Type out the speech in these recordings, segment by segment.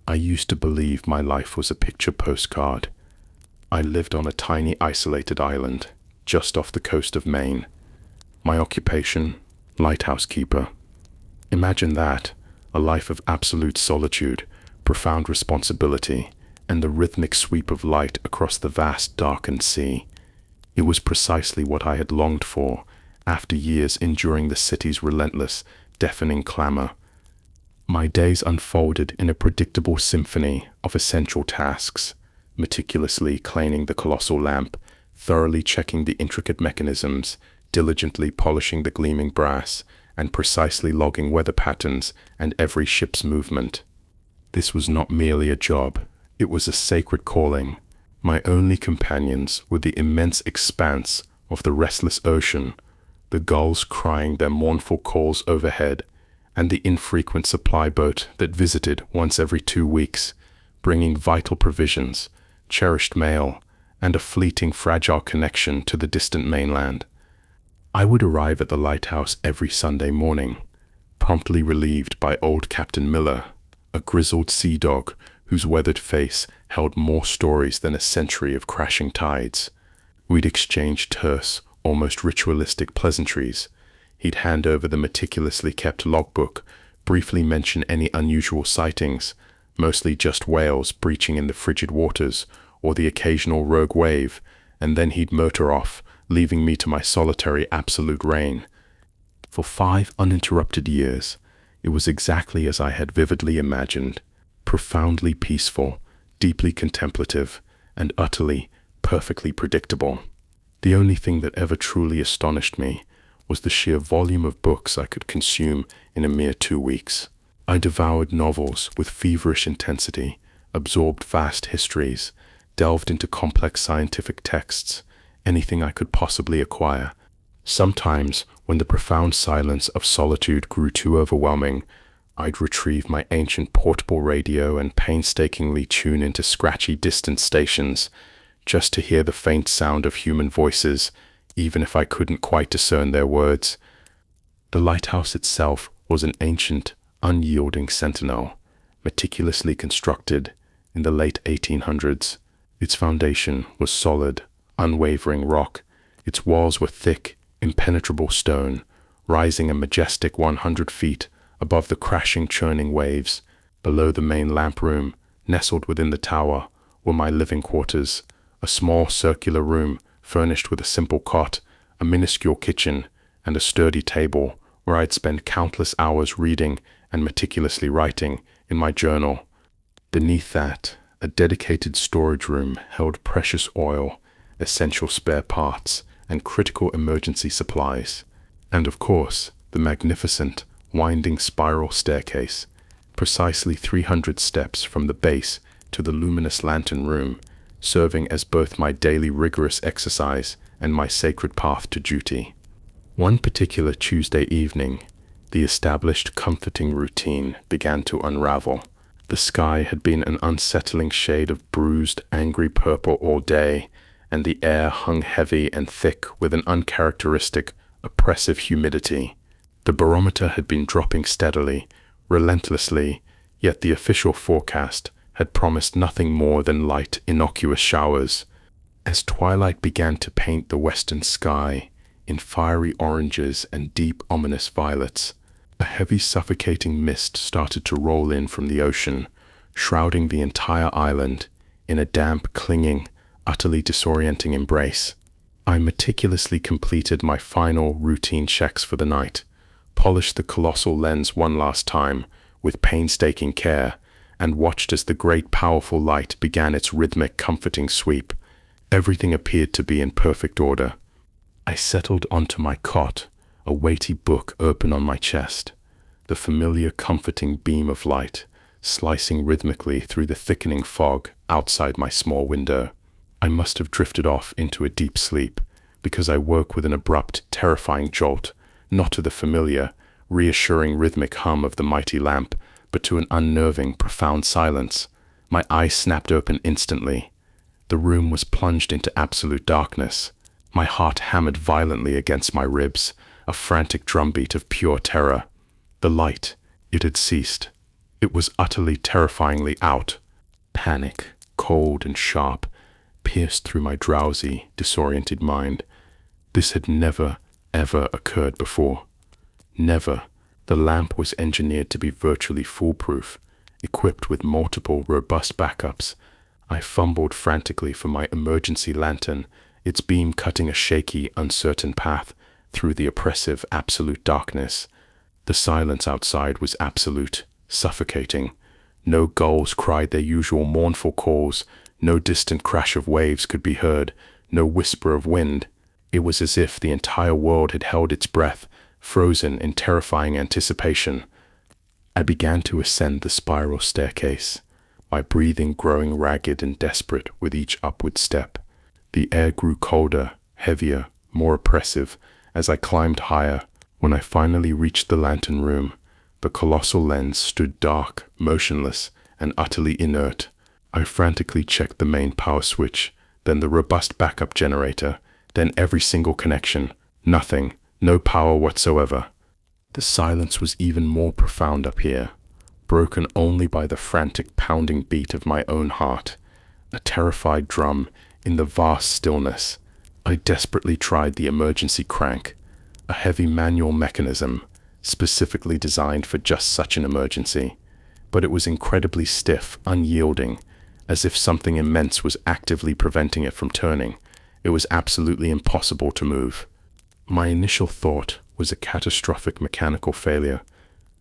I used to believe my life was a picture postcard. I lived on a tiny isolated island, just off the coast of Maine. My occupation, lighthouse keeper. Imagine that, a life of absolute solitude, profound responsibility, and the rhythmic sweep of light across the vast darkened sea. It was precisely what I had longed for, after years enduring the city's relentless, deafening clamor. My days unfolded in a predictable symphony of essential tasks, meticulously cleaning the colossal lamp, thoroughly checking the intricate mechanisms, diligently polishing the gleaming brass, and precisely logging weather patterns and every ship's movement. This was not merely a job, it was a sacred calling. My only companions were the immense expanse of the restless ocean, the gulls crying their mournful calls overhead, and the infrequent supply boat that visited once every 2 weeks, bringing vital provisions, cherished mail, and a fleeting fragile connection to the distant mainland. I would arrive at the lighthouse every Sunday morning, promptly relieved by old Captain Miller, a grizzled sea dog whose weathered face held more stories than a century of crashing tides. We'd exchange terse, almost ritualistic pleasantries. He'd hand over the meticulously kept logbook, briefly mention any unusual sightings, mostly just whales breaching in the frigid waters, or the occasional rogue wave, and then he'd motor off, leaving me to my solitary absolute reign. For 5 uninterrupted years, it was exactly as I had vividly imagined, profoundly peaceful, deeply contemplative, and utterly, perfectly predictable. The only thing that ever truly astonished me was the sheer volume of books I could consume in a mere 2 weeks. I devoured novels with feverish intensity, absorbed vast histories, delved into complex scientific texts, anything I could possibly acquire. Sometimes, when the profound silence of solitude grew too overwhelming, I'd retrieve my ancient portable radio and painstakingly tune into scratchy distant stations, just to hear the faint sound of human voices, even if I couldn't quite discern their words. The lighthouse itself was an ancient, unyielding sentinel, meticulously constructed in the late 1800s. Its foundation was solid, unwavering rock. Its walls were thick, impenetrable stone, rising a majestic 100 feet above the crashing, churning waves. Below the main lamp room, nestled within the tower, were my living quarters, a small circular room furnished with a simple cot, a minuscule kitchen, and a sturdy table where I'd spend countless hours reading and meticulously writing in my journal. Beneath that, a dedicated storage room held precious oil, essential spare parts, and critical emergency supplies. And of course, the magnificent, winding spiral staircase, precisely 300 steps from the base to the luminous lantern room, serving as both my daily rigorous exercise and my sacred path to duty. One particular Tuesday evening, the established comforting routine began to unravel. The sky had been an unsettling shade of bruised, angry purple all day, and the air hung heavy and thick with an uncharacteristic, oppressive humidity. The barometer had been dropping steadily, relentlessly, yet the official forecast had promised nothing more than light, innocuous showers. As twilight began to paint the western sky in fiery oranges and deep, ominous violets, a heavy, suffocating mist started to roll in from the ocean, shrouding the entire island in a damp, clinging, utterly disorienting embrace. I meticulously completed my final routine checks for the night, polished the colossal lens one last time with painstaking care, and watched as the great powerful light began its rhythmic, comforting sweep. Everything appeared to be in perfect order. I settled onto my cot, a weighty book open on my chest, the familiar comforting beam of light slicing rhythmically through the thickening fog outside my small window. I must have drifted off into a deep sleep, because I woke with an abrupt, terrifying jolt, not to the familiar, reassuring rhythmic hum of the mighty lamp, but to an unnerving, profound silence. My eyes snapped open instantly. The room was plunged into absolute darkness. My heart hammered violently against my ribs, a frantic drumbeat of pure terror. The light, it had ceased. It was utterly terrifyingly out. Panic, cold and sharp, pierced through my drowsy, disoriented mind. This had never, ever occurred before. Never. The lamp was engineered to be virtually foolproof, equipped with multiple robust backups. I fumbled frantically for my emergency lantern, its beam cutting a shaky, uncertain path through the oppressive, absolute darkness. The silence outside was absolute, suffocating. No gulls cried their usual mournful calls, no distant crash of waves could be heard, no whisper of wind. It was as if the entire world had held its breath, frozen in terrifying anticipation. I began to ascend the spiral staircase, my breathing growing ragged and desperate with each upward step. The air grew colder, heavier, more oppressive as I climbed higher. When I finally reached the lantern room, the colossal lens stood dark, motionless, and utterly inert. I frantically checked the main power switch, then the robust backup generator, then every single connection. Nothing, no power whatsoever. The silence was even more profound up here, broken only by the frantic pounding beat of my own heart, a terrified drum in the vast stillness. I desperately tried the emergency crank, a heavy manual mechanism specifically designed for just such an emergency, but it was incredibly stiff, unyielding, as if something immense was actively preventing it from turning. It was absolutely impossible to move. My initial thought was a catastrophic mechanical failure.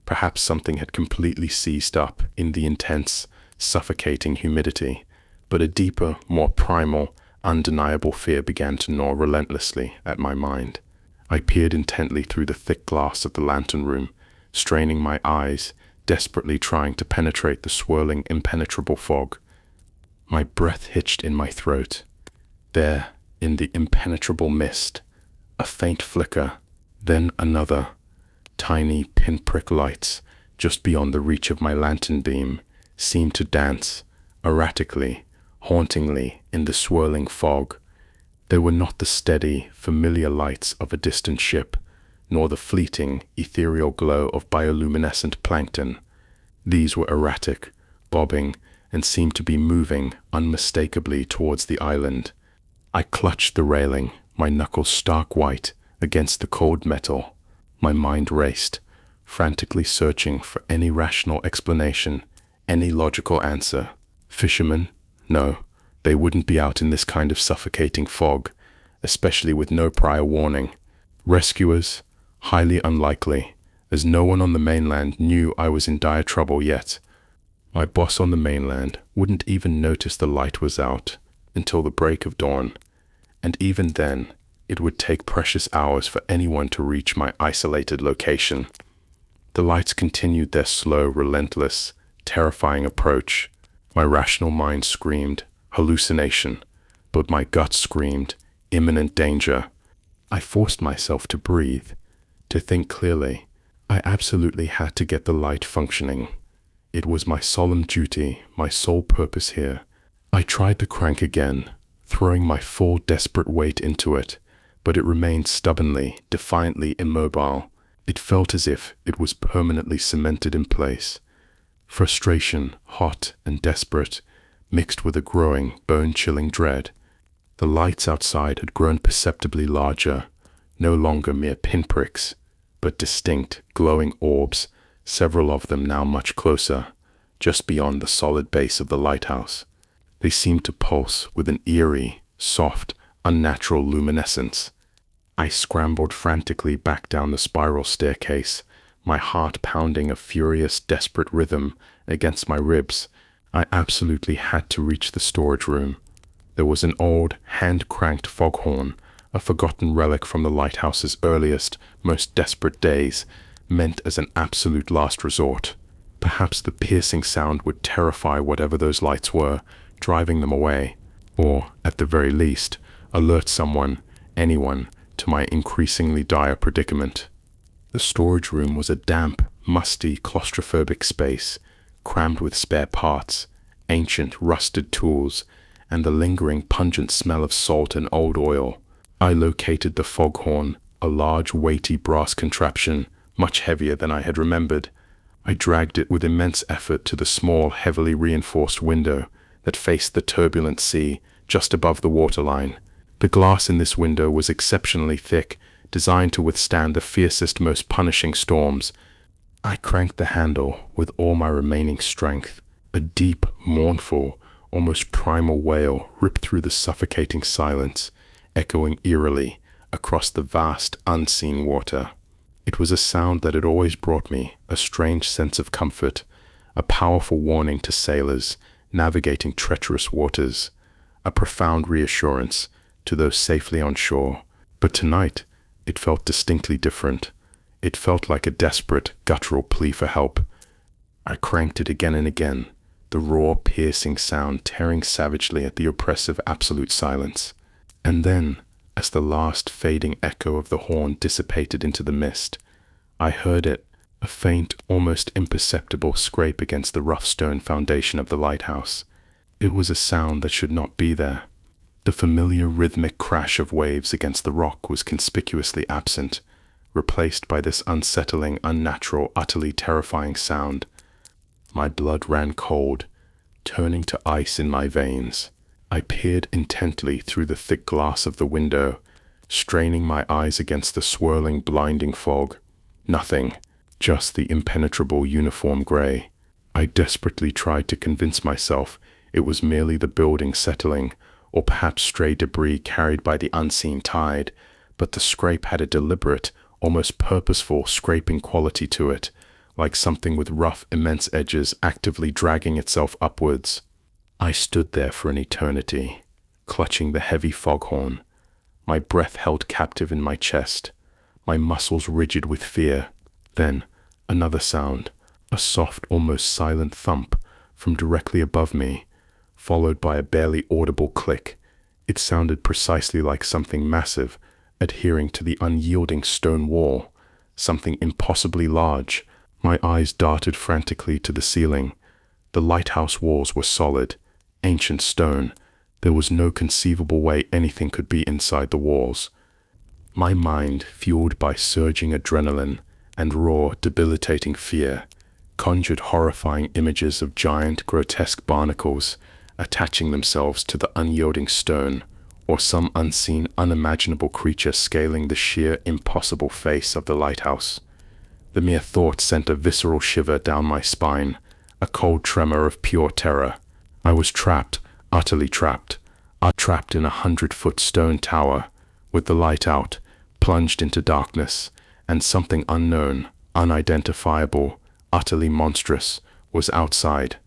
Perhaps something had completely seized up in the intense, suffocating humidity, but a deeper, more primal, undeniable fear began to gnaw relentlessly at my mind. I peered intently through the thick glass of the lantern room, straining my eyes, desperately trying to penetrate the swirling, impenetrable fog. My breath hitched in my throat. There, in the impenetrable mist, a faint flicker, then another. Tiny pinprick lights, just beyond the reach of my lantern beam, seemed to dance, erratically, hauntingly, in the swirling fog. They were not the steady, familiar lights of a distant ship, nor the fleeting, ethereal glow of bioluminescent plankton. These were erratic, bobbing, and seemed to be moving unmistakably towards the island. I clutched the railing, my knuckles stark white against the cold metal. My mind raced, frantically searching for any rational explanation, any logical answer. Fishermen? No, they wouldn't be out in this kind of suffocating fog, especially with no prior warning. Rescuers? Highly unlikely, as no one on the mainland knew I was in dire trouble yet. My boss on the mainland wouldn't even notice the light was out until the break of dawn, and even then, it would take precious hours for anyone to reach my isolated location. The lights continued their slow, relentless, terrifying approach. My rational mind screamed, hallucination, but my gut screamed, imminent danger. I forced myself to breathe, to think clearly. I absolutely had to get the light functioning. It was my solemn duty, my sole purpose here. I tried the crank again, throwing my full desperate weight into it, but it remained stubbornly, defiantly immobile. It felt as if it was permanently cemented in place. Frustration, hot and desperate, mixed with a growing, bone-chilling dread. The lights outside had grown perceptibly larger, no longer mere pinpricks, but distinct, glowing orbs, several of them now much closer, just beyond the solid base of the lighthouse. They seemed to pulse with an eerie, soft, unnatural luminescence. I scrambled frantically back down the spiral staircase, my heart pounding a furious, desperate rhythm against my ribs. I absolutely had to reach the storage room. There was an old, hand-cranked foghorn, a forgotten relic from the lighthouse's earliest, most desperate days, meant as an absolute last resort. Perhaps the piercing sound would terrify whatever those lights were, driving them away, or, at the very least, alert someone, anyone, to my increasingly dire predicament. The storage room was a damp, musty, claustrophobic space, crammed with spare parts, ancient, rusted tools, and the lingering pungent smell of salt and old oil. I located the foghorn, a large, weighty brass contraption, much heavier than I had remembered. I dragged it with immense effort to the small, heavily reinforced window that faced the turbulent sea just above the waterline. The glass in this window was exceptionally thick, designed to withstand the fiercest, most punishing storms. I cranked the handle with all my remaining strength. A deep, mournful, almost primal wail ripped through the suffocating silence, echoing eerily across the vast, unseen water. It was a sound that had always brought me a strange sense of comfort, a powerful warning to sailors navigating treacherous waters, a profound reassurance to those safely on shore. But tonight, it felt distinctly different. It felt like a desperate, guttural plea for help. I cranked it again and again, the raw, piercing sound tearing savagely at the oppressive absolute silence. And then, as the last fading echo of the horn dissipated into the mist, I heard it, a faint, almost imperceptible scrape against the rough stone foundation of the lighthouse. It was a sound that should not be there. The familiar rhythmic crash of waves against the rock was conspicuously absent, replaced by this unsettling, unnatural, utterly terrifying sound. My blood ran cold, turning to ice in my veins. I peered intently through the thick glass of the window, straining my eyes against the swirling, blinding fog. Nothing, just the impenetrable uniform gray. I desperately tried to convince myself it was merely the building settling, or perhaps stray debris carried by the unseen tide, but the scrape had a deliberate, almost purposeful scraping quality to it, like something with rough, immense edges actively dragging itself upwards. I stood there for an eternity, clutching the heavy foghorn, my breath held captive in my chest, my muscles rigid with fear. Then, another sound, a soft, almost silent thump from directly above me, followed by a barely audible click. It sounded precisely like something massive adhering to the unyielding stone wall, something impossibly large. My eyes darted frantically to the ceiling. The lighthouse walls were solid, ancient stone. There was no conceivable way anything could be inside the walls. My mind, fueled by surging adrenaline and raw, debilitating fear, conjured horrifying images of giant, grotesque barnacles attaching themselves to the unyielding stone, or some unseen, unimaginable creature scaling the sheer, impossible face of the lighthouse. The mere thought sent a visceral shiver down my spine, a cold tremor of pure terror. I was trapped, utterly trapped, trapped in a 100-foot stone tower, with the light out, plunged into darkness, and something unknown, unidentifiable, utterly monstrous, was outside.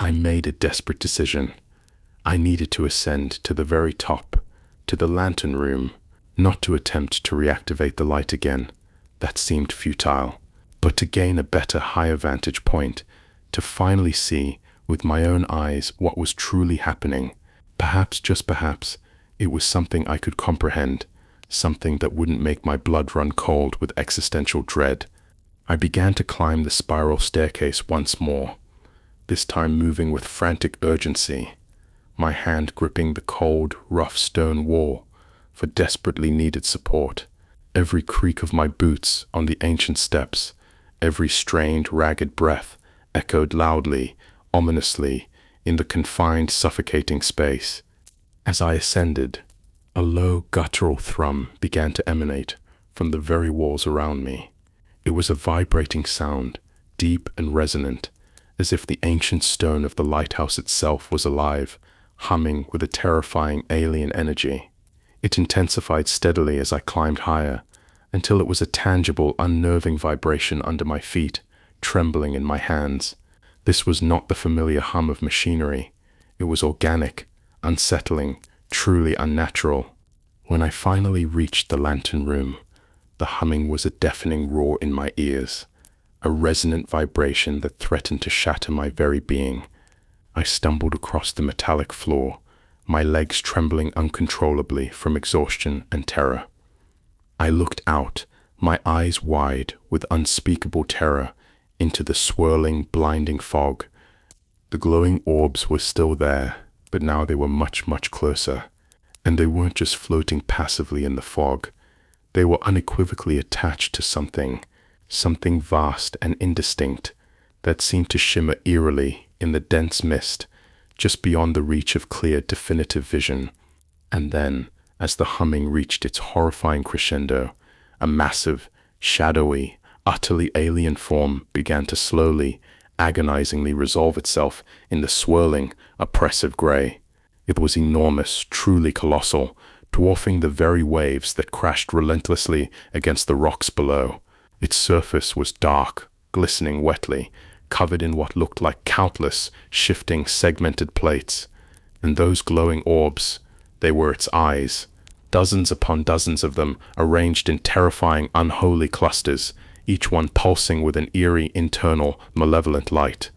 I made a desperate decision. I needed to ascend to the very top, to the lantern room, not to attempt to reactivate the light again. That seemed futile, but to gain a better, higher vantage point, to finally see with my own eyes what was truly happening. Perhaps, just perhaps, it was something I could comprehend, something that wouldn't make my blood run cold with existential dread. I began to climb the spiral staircase once more, this time moving with frantic urgency, my hand gripping the cold, rough stone wall for desperately needed support. Every creak of my boots on the ancient steps, every strained, ragged breath echoed loudly, ominously, in the confined, suffocating space. As I ascended, a low, guttural thrum began to emanate from the very walls around me. It was a vibrating sound, deep and resonant, as if the ancient stone of the lighthouse itself was alive, humming with a terrifying alien energy. It intensified steadily as I climbed higher, until it was a tangible, unnerving vibration under my feet, trembling in my hands. This was not the familiar hum of machinery. It was organic, unsettling, truly unnatural. When I finally reached the lantern room, the humming was a deafening roar in my ears, a resonant vibration that threatened to shatter my very being. I stumbled across the metallic floor, my legs trembling uncontrollably from exhaustion and terror. I looked out, my eyes wide with unspeakable terror, into the swirling, blinding fog. The glowing orbs were still there, but now they were much, much closer. And they weren't just floating passively in the fog. They were unequivocally attached to something vast and indistinct, that seemed to shimmer eerily in the dense mist, just beyond the reach of clear, definitive vision. And then, as the humming reached its horrifying crescendo, a massive, shadowy, utterly alien form began to slowly, agonizingly resolve itself in the swirling, oppressive gray. It was enormous, truly colossal, dwarfing the very waves that crashed relentlessly against the rocks below. Its surface was dark, glistening wetly, covered in what looked like countless, shifting, segmented plates. And those glowing orbs, they were its eyes, dozens upon dozens of them arranged in terrifying, unholy clusters, each one pulsing with an eerie, internal, malevolent light.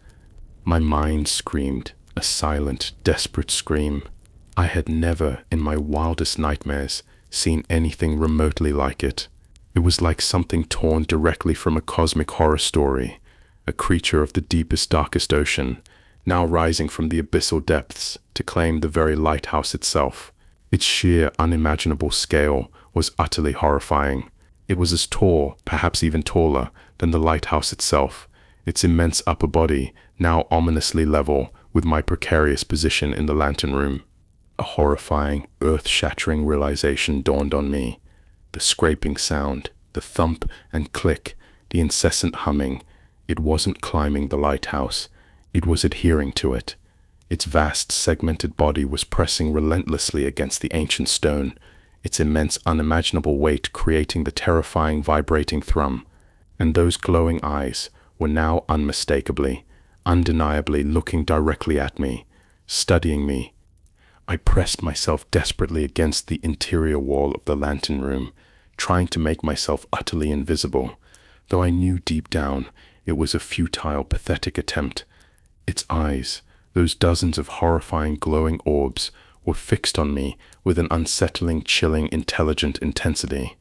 My mind screamed, a silent, desperate scream. I had never, in my wildest nightmares, seen anything remotely like it. It was like something torn directly from a cosmic horror story, a creature of the deepest, darkest ocean, now rising from the abyssal depths to claim the very lighthouse itself. Its sheer, unimaginable scale was utterly horrifying. It was as tall, perhaps even taller, than the lighthouse itself, its immense upper body now ominously level with my precarious position in the lantern room. A horrifying, earth-shattering realization dawned on me. The scraping sound, the thump and click, the incessant humming. It wasn't climbing the lighthouse. It was adhering to it. Its vast, segmented body was pressing relentlessly against the ancient stone, its immense, unimaginable weight creating the terrifying, vibrating thrum. And those glowing eyes were now unmistakably, undeniably looking directly at me, studying me. I pressed myself desperately against the interior wall of the lantern room, trying to make myself utterly invisible, though I knew deep down it was a futile, pathetic attempt. Its eyes, those dozens of horrifying, glowing orbs, were fixed on me with an unsettling, chilling, intelligent intensity.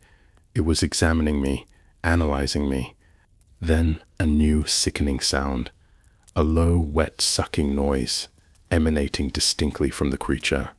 It was examining me, analyzing me. Then a new, sickening sound, a low, wet, sucking noise, emanating distinctly from the creature.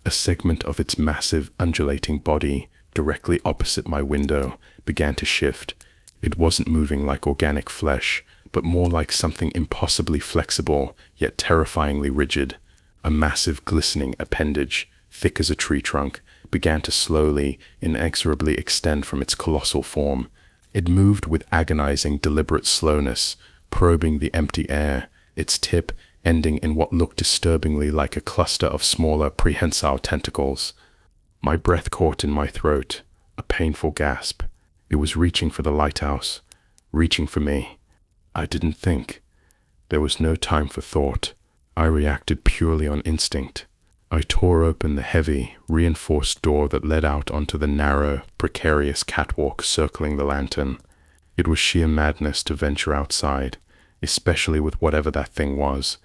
A segment of its massive, undulating body, directly opposite my window, began to shift. It wasn't moving like organic flesh, but more like something impossibly flexible, yet terrifyingly rigid. A massive, glistening appendage, thick as a tree trunk, began to slowly, inexorably extend from its colossal form. It moved with agonizing, deliberate slowness, probing the empty air, its tip ending in what looked disturbingly like a cluster of smaller, prehensile tentacles. My breath caught in my throat, a painful gasp. It was reaching for the lighthouse, reaching for me. I didn't think. There was no time for thought. I reacted purely on instinct. I tore open the heavy, reinforced door that led out onto the narrow, precarious catwalk circling the lantern. It was sheer madness to venture outside, especially with whatever that thing was,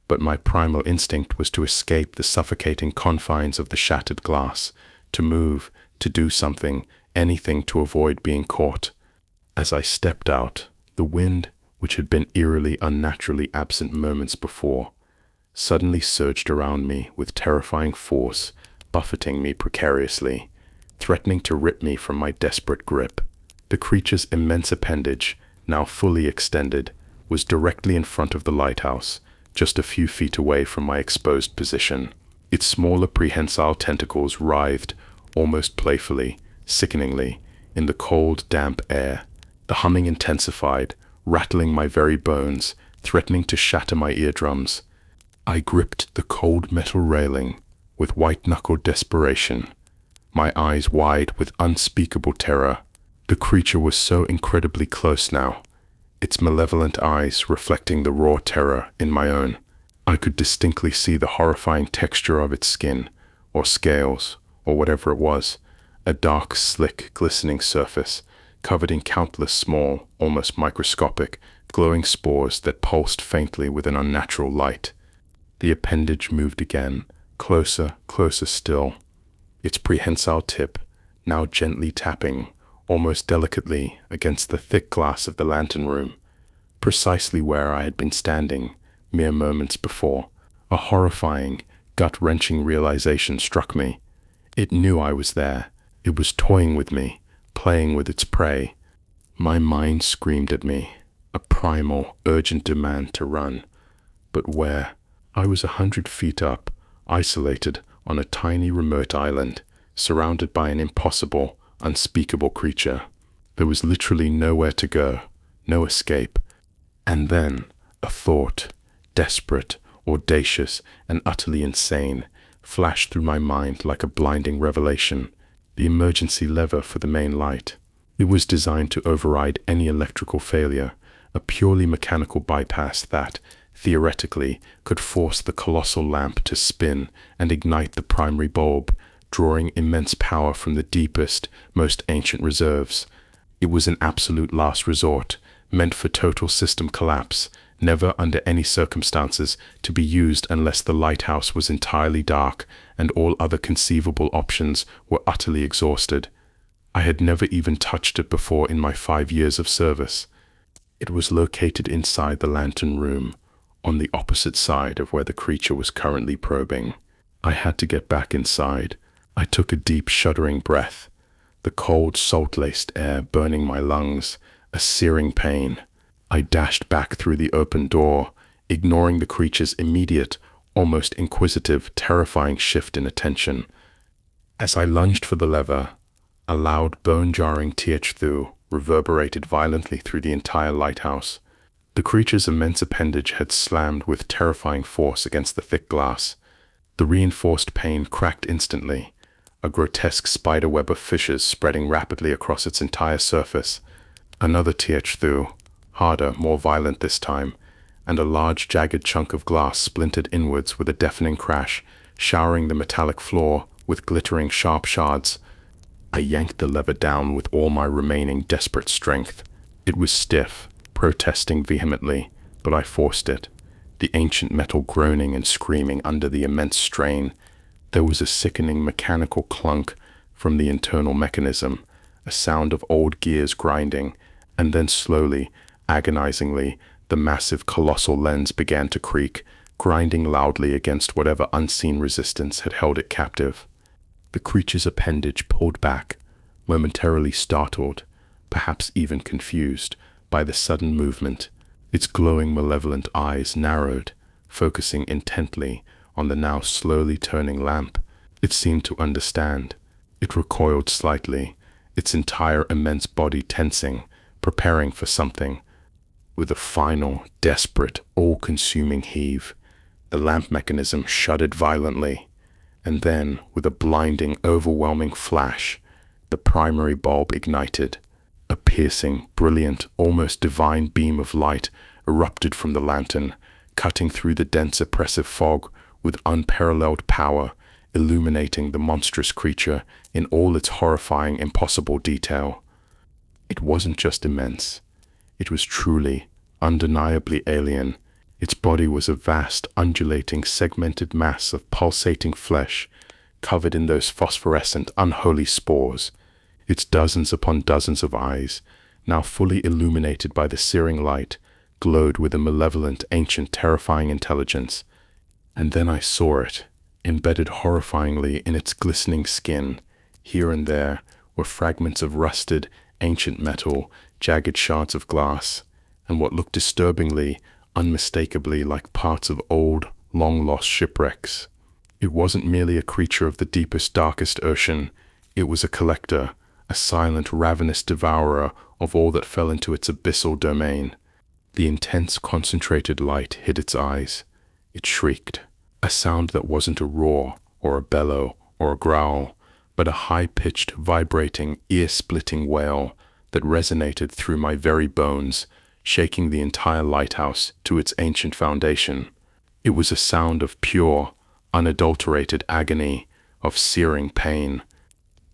but my primal instinct was to escape the suffocating confines of the shattered glass, to move, to do something, anything to avoid being caught. As I stepped out, the wind, which had been eerily, unnaturally absent moments before, suddenly surged around me with terrifying force, buffeting me precariously, threatening to rip me from my desperate grip. The creature's immense appendage, now fully extended, was directly in front of the lighthouse, just a few feet away from my exposed position. Its smaller prehensile tentacles writhed, almost playfully, sickeningly, in the cold, damp air. The humming intensified, rattling my very bones, threatening to shatter my eardrums. I gripped the cold metal railing with white-knuckled desperation, my eyes wide with unspeakable terror. The creature was so incredibly close now, its malevolent eyes reflecting the raw terror in my own. I could distinctly see the horrifying texture of its skin, or scales, or whatever it was, a dark, slick, glistening surface, covered in countless small, almost microscopic, glowing spores that pulsed faintly with an unnatural light. The appendage moved again, closer, closer still, its prehensile tip now gently tapping, almost delicately, against the thick glass of the lantern room, precisely where I had been standing mere moments before. A horrifying, gut-wrenching realization struck me. It knew I was there. It was toying with me, playing with its prey. My mind screamed at me, a primal, urgent demand to run. But where? I was 100 feet up, isolated on a tiny remote island, surrounded by an impossible, unspeakable creature. There was literally nowhere to go, no escape. And then a thought, desperate, audacious, and utterly insane, flashed through my mind like a blinding revelation. The emergency lever for the main light. It was designed to override any electrical failure, a purely mechanical bypass that, theoretically, could force the colossal lamp to spin and ignite the primary bulb, drawing immense power from the deepest, most ancient reserves. It was an absolute last resort, meant for total system collapse, never under any circumstances to be used unless the lighthouse was entirely dark and all other conceivable options were utterly exhausted. I had never even touched it before in my 5 years of service. It was located inside the lantern room, on the opposite side of where the creature was currently probing. I had to get back inside. I took a deep, shuddering breath, the cold, salt-laced air burning my lungs, a searing pain. I dashed back through the open door, ignoring the creature's immediate, almost inquisitive, terrifying shift in attention. As I lunged for the lever, a loud, bone-jarring th-thu reverberated violently through the entire lighthouse. The creature's immense appendage had slammed with terrifying force against the thick glass. The reinforced pane cracked instantly, a grotesque spiderweb of fissures spreading rapidly across its entire surface. Another th-thu, harder, more violent this time, and a large, jagged chunk of glass splintered inwards with a deafening crash, showering the metallic floor with glittering, sharp shards. I yanked the lever down with all my remaining desperate strength. It was stiff, protesting vehemently, but I forced it, the ancient metal groaning and screaming under the immense strain. There was a sickening mechanical clunk from the internal mechanism, a sound of old gears grinding, and then slowly, agonizingly, the massive colossal lens began to creak, grinding loudly against whatever unseen resistance had held it captive. The creature's appendage pulled back, momentarily startled, perhaps even confused, by the sudden movement. Its glowing, malevolent eyes narrowed, focusing intently on the now slowly turning lamp. It seemed to understand. It recoiled slightly, its entire immense body tensing, preparing for something. With a final, desperate, all-consuming heave, the lamp mechanism shuddered violently, and then, with a blinding, overwhelming flash, the primary bulb ignited. A piercing, brilliant, almost divine beam of light erupted from the lantern, cutting through the dense, oppressive fog with unparalleled power, illuminating the monstrous creature in all its horrifying, impossible detail. It wasn't just immense. It was truly, undeniably alien. Its body was a vast, undulating, segmented mass of pulsating flesh, covered in those phosphorescent, unholy spores. Its dozens upon dozens of eyes, now fully illuminated by the searing light, glowed with a malevolent, ancient, terrifying intelligence. And then I saw it, embedded horrifyingly in its glistening skin. Here and there were fragments of rusted, ancient metal, jagged shards of glass, and what looked disturbingly, unmistakably like parts of old, long-lost shipwrecks. It wasn't merely a creature of the deepest, darkest ocean. It was a collector, a silent, ravenous devourer of all that fell into its abyssal domain. The intense, concentrated light hid its eyes. It shrieked, a sound that wasn't a roar, or a bellow, or a growl, but a high-pitched, vibrating, ear-splitting wail that resonated through my very bones, shaking the entire lighthouse to its ancient foundation. It was a sound of pure, unadulterated agony, of searing pain.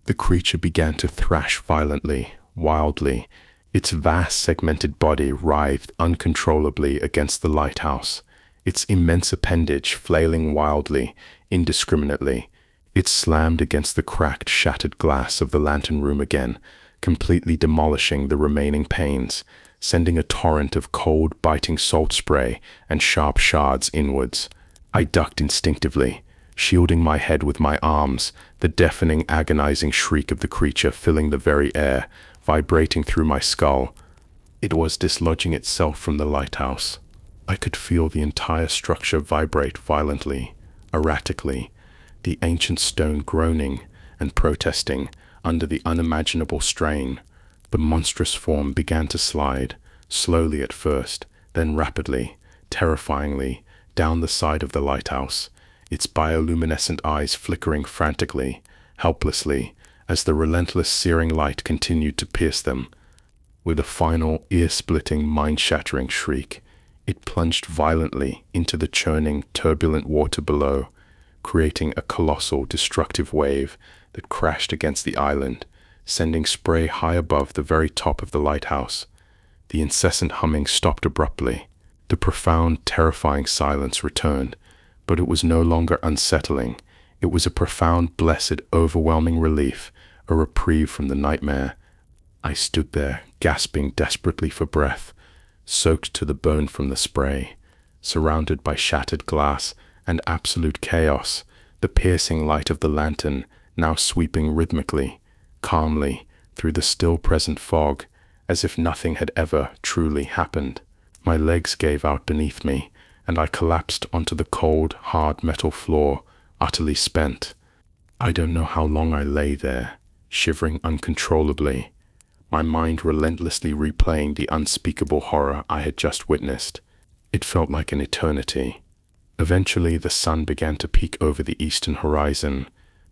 The creature began to thrash violently, wildly. Its vast segmented body writhed uncontrollably against the lighthouse, its immense appendage flailing wildly, indiscriminately. It slammed against the cracked, shattered glass of the lantern room again, completely demolishing the remaining panes, sending a torrent of cold, biting salt spray and sharp shards inwards. I ducked instinctively, shielding my head with my arms, the deafening, agonizing shriek of the creature filling the very air, vibrating through my skull. It was dislodging itself from the lighthouse. I could feel the entire structure vibrate violently, erratically, the ancient stone groaning and protesting under the unimaginable strain. The monstrous form began to slide, slowly at first, then rapidly, terrifyingly, down the side of the lighthouse, its bioluminescent eyes flickering frantically, helplessly, as the relentless searing light continued to pierce them. With a final, ear-splitting, mind-shattering shriek, it plunged violently into the churning, turbulent water below, creating a colossal, destructive wave that crashed against the island, sending spray high above the very top of the lighthouse. The incessant humming stopped abruptly. The profound, terrifying silence returned, but it was no longer unsettling. It was a profound, blessed, overwhelming relief, a reprieve from the nightmare. I stood there, gasping desperately for breath, soaked to the bone from the spray, surrounded by shattered glass and absolute chaos, the piercing light of the lantern now sweeping rhythmically, calmly, through the still present fog, as if nothing had ever truly happened. My legs gave out beneath me, and I collapsed onto the cold, hard metal floor, utterly spent. I don't know how long I lay there, shivering uncontrollably, my mind relentlessly replaying the unspeakable horror I had just witnessed. It felt like an eternity. Eventually, the sun began to peek over the eastern horizon,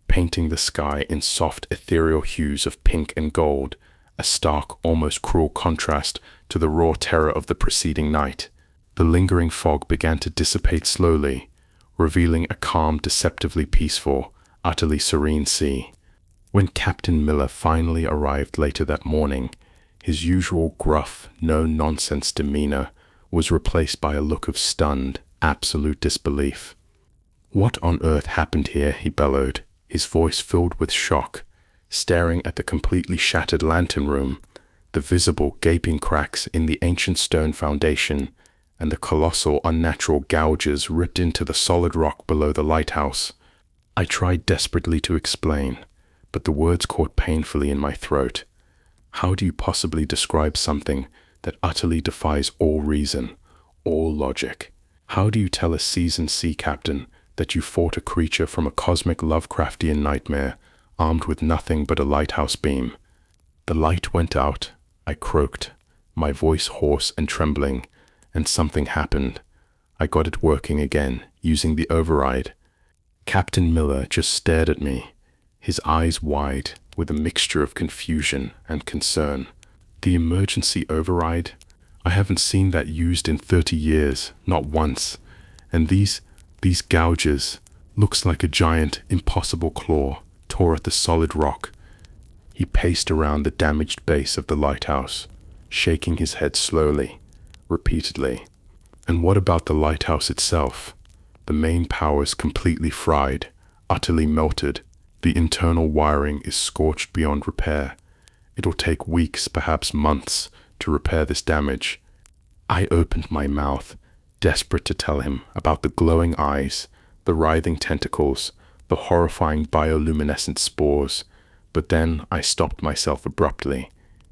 painting the sky in soft, ethereal hues of pink and gold, a stark, almost cruel contrast to the raw terror of the preceding night. The lingering fog began to dissipate slowly, revealing a calm, deceptively peaceful, utterly serene sea. When Captain Miller finally arrived later that morning, his usual gruff, no-nonsense demeanor was replaced by a look of stunned, absolute disbelief. "What on earth happened here?" he bellowed, his voice filled with shock, staring at the completely shattered lantern room, the visible gaping cracks in the ancient stone foundation, and the colossal unnatural gouges ripped into the solid rock below the lighthouse. I tried desperately to explain, but the words caught painfully in my throat. How do you possibly describe something that utterly defies all reason, all logic? How do you tell a seasoned sea captain that you fought a creature from a cosmic Lovecraftian nightmare, armed with nothing but a lighthouse beam? The light went out, I croaked, my voice hoarse and trembling, and something happened. I got it working again, using the override. Captain Miller just stared at me, his eyes wide, with a mixture of confusion and concern. The emergency override? I haven't seen that used in 30 years, not once. And these gouges, looks like a giant, impossible claw, tore at the solid rock. He paced around the damaged base of the lighthouse, shaking his head slowly, repeatedly. And what about the lighthouse itself? The main power's completely fried, utterly melted. The internal wiring is scorched beyond repair. It'll take weeks, perhaps months, to repair this damage. I opened my mouth, desperate to tell him about the glowing eyes, the writhing tentacles, the horrifying bioluminescent spores, but then I stopped myself abruptly.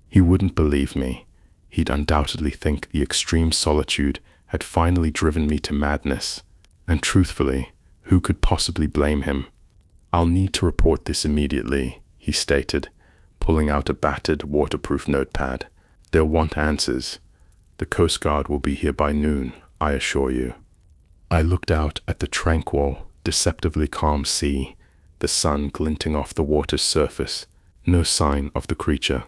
He wouldn't believe me. He'd undoubtedly think the extreme solitude had finally driven me to madness. And truthfully, who could possibly blame him? "I'll need to report this immediately," he stated, pulling out a battered, waterproof notepad. "They'll want answers. The Coast Guard will be here by noon, I assure you." I looked out at the tranquil, deceptively calm sea, the sun glinting off the water's surface. No sign of the creature,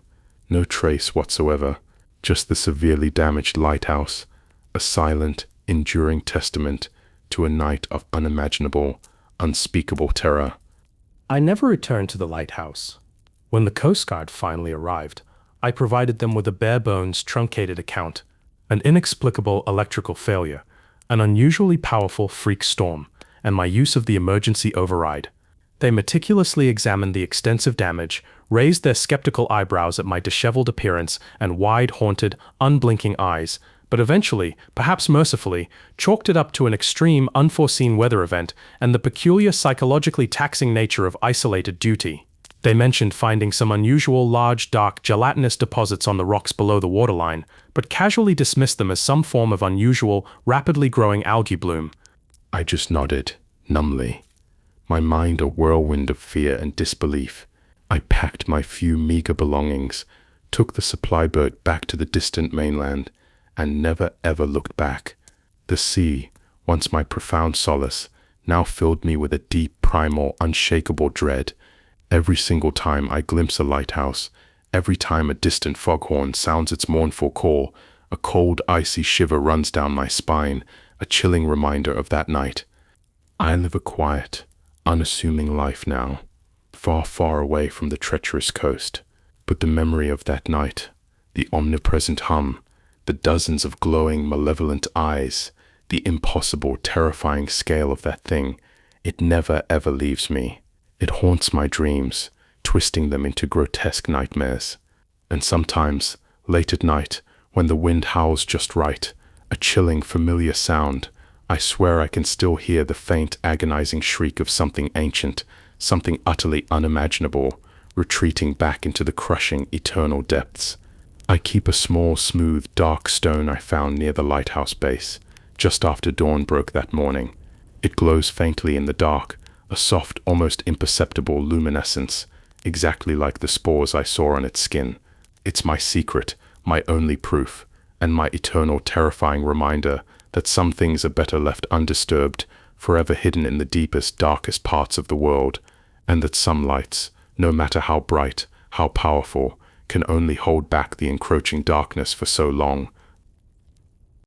no trace whatsoever, just the severely damaged lighthouse, a silent, enduring testament to a night of unimaginable, unspeakable terror. I never returned to the lighthouse. When the Coast Guard finally arrived, I provided them with a bare-bones, truncated account, an inexplicable electrical failure, an unusually powerful freak storm, and my use of the emergency override. They meticulously examined the extensive damage, raised their skeptical eyebrows at my disheveled appearance and wide, haunted, unblinking eyes, but eventually, perhaps mercifully, chalked it up to an extreme, unforeseen weather event and the peculiar psychologically taxing nature of isolated duty. They mentioned finding some unusual large, dark, gelatinous deposits on the rocks below the waterline, but casually dismissed them as some form of unusual, rapidly growing algae bloom. I just nodded, numbly, my mind a whirlwind of fear and disbelief. I packed my few meager belongings, took the supply boat back to the distant mainland, and never ever looked back. The sea, once my profound solace, now filled me with a deep, primal, unshakable dread. Every single time I glimpse a lighthouse, every time a distant foghorn sounds its mournful call, a cold, icy shiver runs down my spine, a chilling reminder of that night. I live a quiet, unassuming life now, far, far away from the treacherous coast. But the memory of that night, the omnipresent hum, the dozens of glowing, malevolent eyes, the impossible, terrifying scale of that thing, it never ever leaves me. It haunts my dreams, twisting them into grotesque nightmares. And sometimes, late at night, when the wind howls just right, a chilling, familiar sound, I swear I can still hear the faint, agonizing shriek of something ancient, something utterly unimaginable, retreating back into the crushing, eternal depths. I keep a small, smooth, dark stone I found near the lighthouse base, just after dawn broke that morning. It glows faintly in the dark, a soft, almost imperceptible luminescence, exactly like the spores I saw on its skin. It's my secret, my only proof, and my eternal terrifying reminder that some things are better left undisturbed, forever hidden in the deepest, darkest parts of the world, and that some lights, no matter how bright, how powerful, can only hold back the encroaching darkness for so long,